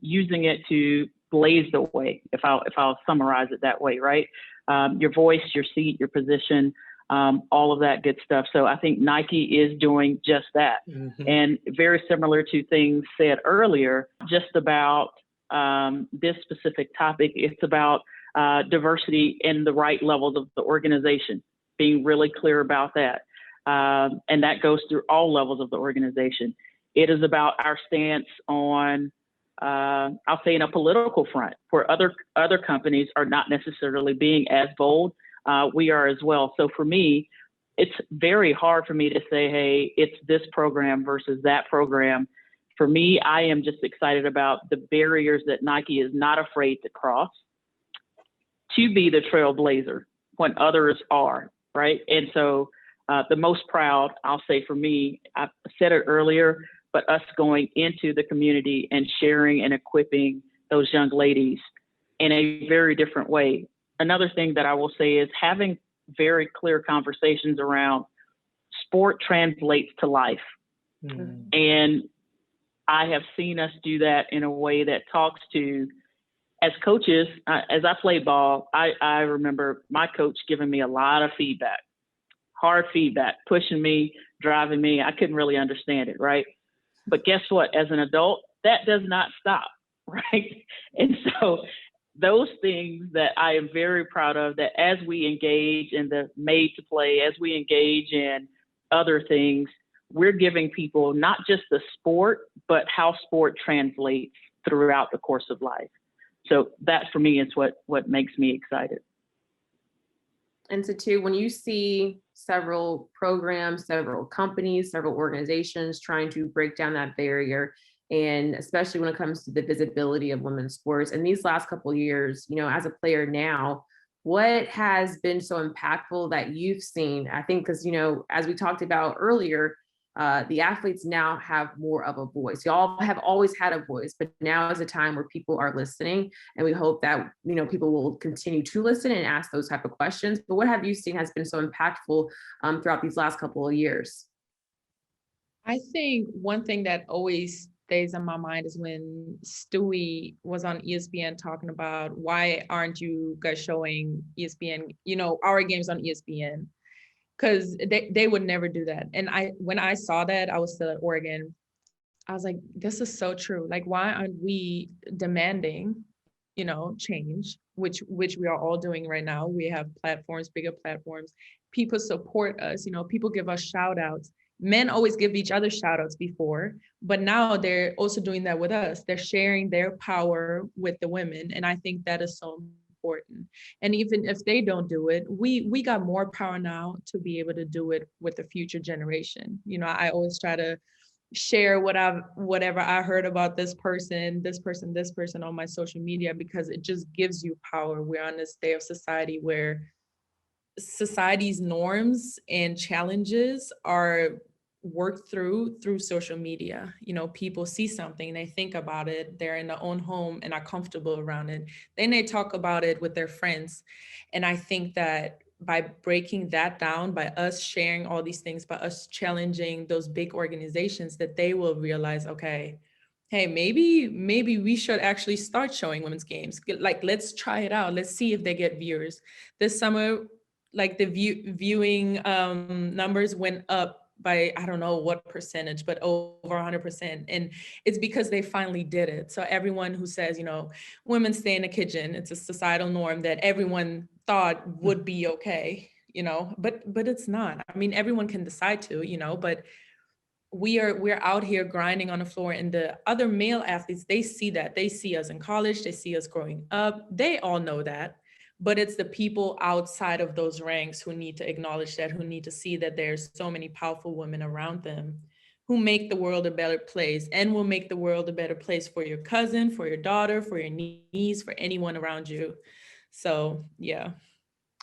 using it to blaze the way, if I'll summarize it that way, right? Your voice, your seat, your position, all of that good stuff. So I think Nike is doing just that. Mm-hmm. And very similar to things said earlier, just about this specific topic, it's about diversity in the right levels of the organization, being really clear about that. And that goes through all levels of the organization. It is about our stance on, I'll say, in a political front, where other companies are not necessarily being as bold. We are as well. So for me, it's very hard for me to say, hey, it's this program versus that program. For me, I am just excited about the barriers that Nike is not afraid to cross to be the trailblazer when others are, right? And so the most proud, I'll say for me, I said it earlier, but us going into the community and sharing and equipping those young ladies in a very different way. Another thing that I will say is having very clear conversations around sport translates to life. Mm-hmm. And I have seen us do that in a way that talks to, as coaches, as I played ball, I remember my coach giving me a lot of feedback, hard feedback, pushing me, driving me. I couldn't really understand it, right? But guess what? As an adult, that does not stop, right? And so those things that I am very proud of, that as we engage in the made to play, as we engage in other things, we're giving people not just the sport, but how sport translates throughout the course of life. So that for me is what makes me excited. And so too, when you see several programs, several companies, several organizations trying to break down that barrier. And especially when it comes to the visibility of women's sports. And these last couple of years, as a player now, what has been so impactful that you've seen? I think because, as we talked about earlier, the athletes now have more of a voice. Y'all have always had a voice, but now is a time where people are listening. And we hope that, people will continue to listen and ask those type of questions. But what have you seen has been so impactful throughout these last couple of years? I think one thing that always stays in my mind is when Stewie was on ESPN talking about, why aren't you guys showing ESPN, our games on ESPN? Because they would never do that. And when I saw that, I was still at Oregon. I was like, this is so true. Like, why aren't we demanding, change, which we are all doing right now? We have platforms, bigger platforms. People support us, people give us shout outs. Men always give each other shout outs before, but now they're also doing that with us. They're sharing their power with the women. And I think that is so important. And even if they don't do it, we got more power now to be able to do it with the future generation. I always try to share whatever I heard about this person on my social media, because it just gives you power. We're on this day of society where society's norms and challenges are worked through social media. People see something, they think about it, they're in their own home and are comfortable around it. Then they talk about it with their friends. And I think that by breaking that down, by us sharing all these things, by us challenging those big organizations, that they will realize, okay, hey, maybe we should actually start showing women's games. Like, let's try it out. Let's see if they get viewers. This summer, like the viewing numbers went up by, I don't know what percentage, but over 100%. And it's because they finally did it. So everyone who says, women stay in the kitchen, it's a societal norm that everyone thought would be okay, but it's not. I mean, everyone can decide to, but we're out here grinding on the floor, and the other male athletes, they see that. They see us in college, they see us growing up, they all know that. But it's the people outside of those ranks who need to acknowledge that, who need to see that there's so many powerful women around them who make the world a better place, and will make the world a better place for your cousin, for your daughter, for your niece, for anyone around you. So, yeah.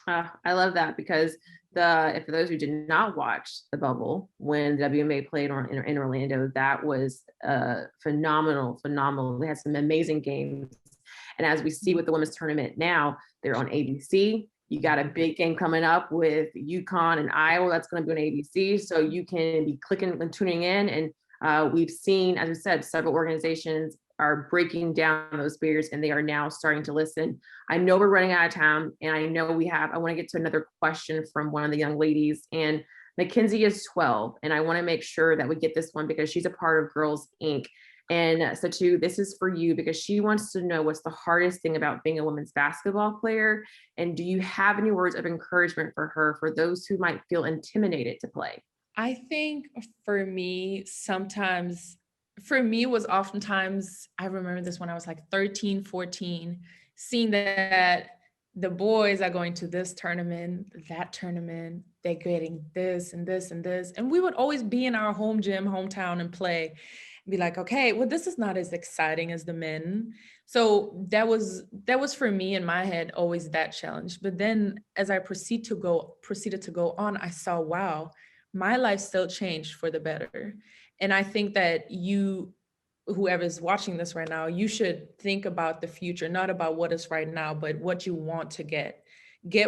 I love that, because for those who did not watch the bubble when the WNBA played in Orlando, that was phenomenal. They had some amazing games. And as we see with the women's tournament now, they're on ABC. You got a big game coming up with UConn and Iowa. That's going to be on ABC. So you can be clicking and tuning in. And we've seen, as we said, several organizations are breaking down those barriers, and they are now starting to listen. I know we're running out of time, and I know I want to get to another question from one of the young ladies. And Mackenzie is 12, and I want to make sure that we get this one because she's a part of Girls Inc. And so too, this is for you, because she wants to know what's the hardest thing about being a women's basketball player. And do you have any words of encouragement for her, for those who might feel intimidated to play? I think for me, was oftentimes, I remember this when I was like 13, 14, seeing that the boys are going to this tournament, that tournament, they're getting this and this and this. And we would always be in our hometown and play. Be like, okay, well, this is not as exciting as the men. So that was for me in my head always that challenge. But then as I proceeded to go on, I saw, wow, my life still changed for the better. And I think that whoever's watching this right now, you should think about the future, not about what is right now, but what you want to get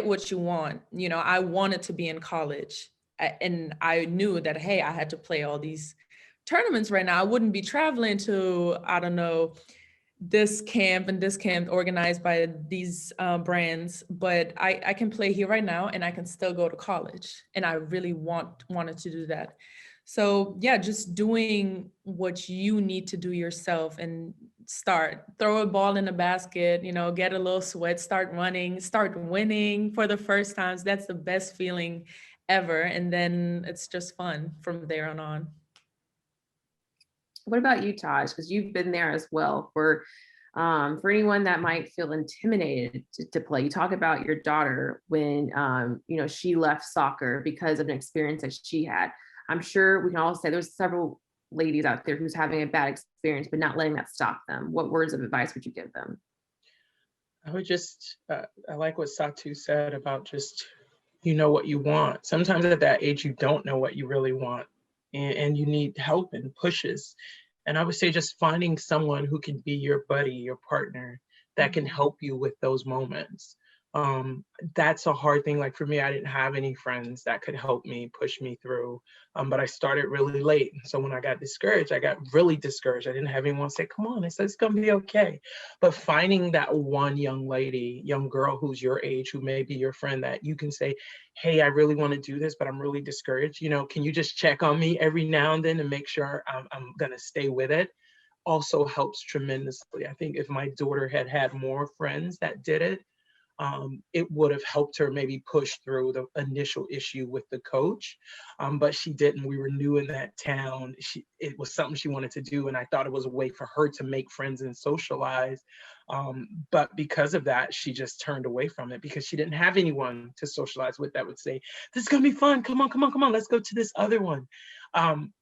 what you want. I wanted to be in college, and I knew that, hey, I had to play all these tournaments right now. I wouldn't be traveling to, I don't know, this camp and this camp organized by these brands, but I can play here right now, and I can still go to college. And I really wanted to do that. So yeah, just doing what you need to do yourself, and throw a ball in the basket, get a little sweat, start running, start winning for the first times. That's the best feeling ever. And then it's just fun from there on. What about you, Taj? Because you've been there as well for For anyone that might feel intimidated to play, you talk about your daughter when, she left soccer because of an experience that she had. I'm sure we can all say there's several ladies out there who's having a bad experience, but not letting that stop them. What words of advice would you give them? I would just, I like what Satu said about just, you know what you want. Sometimes at that age, you don't know what you really want, and you need help and pushes. And I would say just finding someone who can be your buddy, your partner, that can help you with those moments. That's a hard thing. Like for me, I didn't have any friends that could help me, push me through. But I started really late. So when I got discouraged, I got really discouraged. I didn't have anyone say, come on, it's gonna be okay. But finding that one young lady, young girl who's your age, who may be your friend, that you can say, hey, I really want to do this, but I'm really discouraged. Can you just check on me every now and then and make sure I'm gonna stay with it? Also helps tremendously. I think if my daughter had had more friends that did it, it would have helped her maybe push through the initial issue with the coach. But she didn't. We were new in that town. It was something she wanted to do, and I thought it was a way for her to make friends and socialize. But because of that, she just turned away from it because she didn't have anyone to socialize with that would say, this is gonna be fun. Come on, let's go to this other one.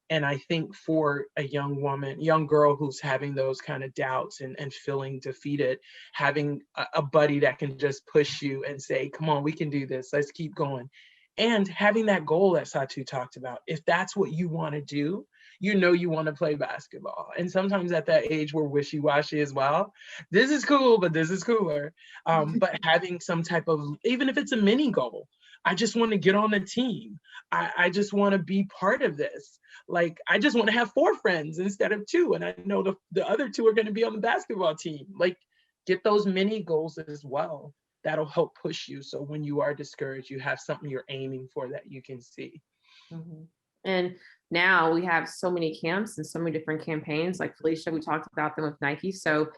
And I think for a young girl who's having those kind of doubts and feeling defeated, having a buddy that can just push you and say, come on, we can do this, let's keep going. And having that goal that Satu talked about, if that's what you want to do, you want to play basketball. And sometimes at that age, we're wishy-washy as well. This is cool, but this is cooler. But having some type of, even if it's a mini goal, I just want to get on the team. I just want to be part of this. Like, I just want to have 4 friends instead of 2. And I know the other 2 are going to be on the basketball team. Like, get those mini goals as well. That'll help push you. So when you are discouraged, you have something you're aiming for that you can see. Mm-hmm. And now we have so many camps and so many different campaigns. Like Felicia, we talked about them with Nike. So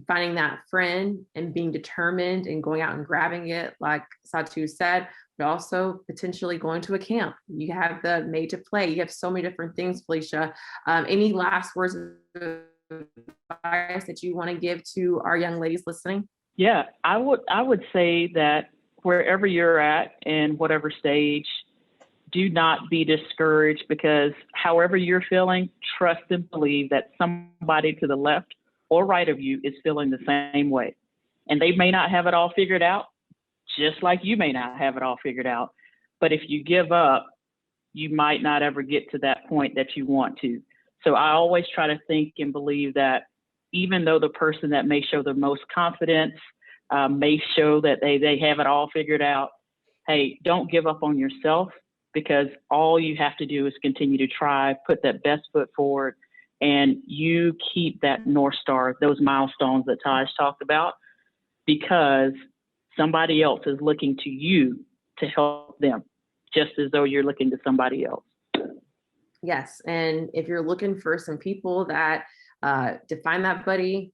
finding that friend and being determined and going out and grabbing it, like Satu said, but also potentially going to a camp. You have the made to play. You have so many different things, Felicia. Any last words of advice that you want to give to our young ladies listening? Yeah, I would say that wherever you're at in whatever stage, do not be discouraged, because however you're feeling, trust and believe that somebody to the left or right of you is feeling the same way. And they may not have it all figured out, just like you may not have it all figured out. But if you give up, you might not ever get to that point that you want to. So I always try to think and believe that even though the person that may show the most confidence, may show that they have it all figured out, hey, don't give up on yourself, because all you have to do is continue to try, put that best foot forward, and you keep that North Star, those milestones that Taj talked about, because somebody else is looking to you to help them, just as though you're looking to somebody else. Yes. And if you're looking for some people that define that buddy,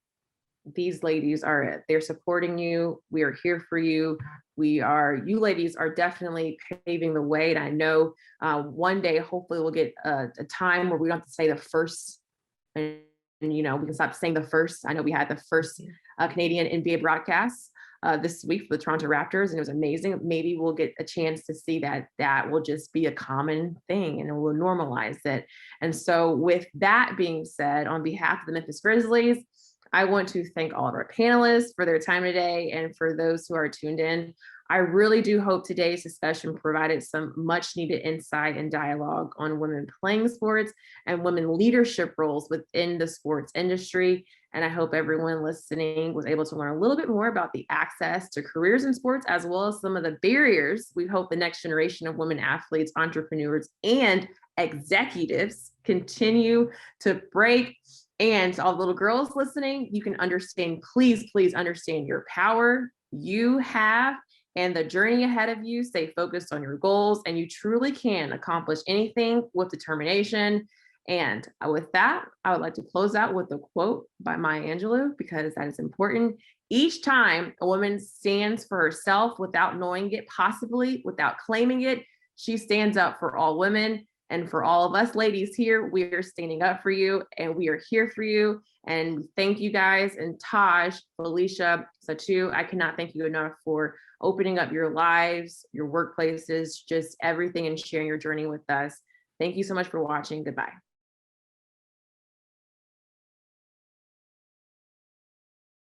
these ladies are it. They're supporting you. We are here for you. You ladies are definitely paving the way. And I know one day, hopefully we'll get a time where we don't have to say the first, and we can stop saying the first. I know we had the first Canadian NBA broadcast this week for the Toronto Raptors, and it was amazing. Maybe we'll get a chance to see that will just be a common thing, and we'll normalize it. And so with that being said, on behalf of the Memphis Grizzlies, I want to thank all of our panelists for their time today, and for those who are tuned in. I really do hope today's discussion provided some much needed insight and dialogue on women playing sports and women leadership roles within the sports industry. And I hope everyone listening was able to learn a little bit more about the access to careers in sports, as well as some of the barriers we hope the next generation of women athletes, entrepreneurs, and executives continue to break. And to all the little girls listening, you can understand, please understand your power you have and the journey ahead of you. Stay focused on your goals, and you truly can accomplish anything with determination. And with that, I would like to close out with a quote by Maya Angelou, because that is important. Each time a woman stands for herself without knowing it, possibly without claiming it, she stands up for all women. And for all of us ladies here, we are standing up for you and we are here for you. And thank you guys. And Taj, Felicia, Satu, I cannot thank you enough for opening up your lives, your workplaces, just everything, and sharing your journey with us. Thank you so much for watching. Goodbye.